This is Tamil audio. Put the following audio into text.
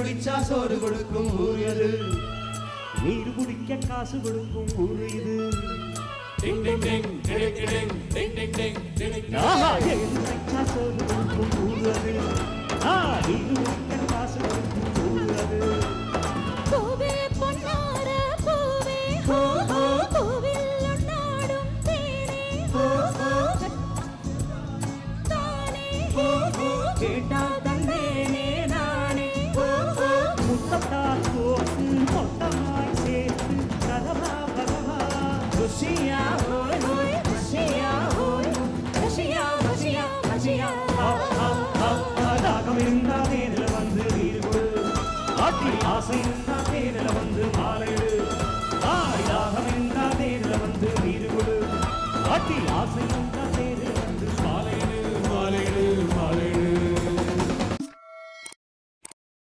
குடிச்சா சோறு கொடுக்கும் ஊர் எது நீர் குடிக்க காசு கொடுக்கும் ஊர் இது டிங் டிங் டிங் டிங் டிங் டிங் டிங் டிங் டிங் ஆஹா குடிச்சா சோறு கொடுக்கும் ஊர் அது நீர் குடிக்க காசு கொடுக்கும் ஊர் அது பூவே பொன்னார பூவே ஹோ ஹோ பூவில் உன்னாடும் தேனே ஹோ ஹோ தானே ஹோ ஹோ கேட்டா தந்தேனே நானே ஹோ ஹோ முத்தத்தா கோத்து மொத்தமாய் சேர்த்து கதவா பகவா குஷியா ஹோய் ஹோய் ஹஷியா ஹோய் ஹஷியா ஹஷியா ஹஷியா தாகம் இருந்தா நேரில் வந்து நீர் கொடு ஆசை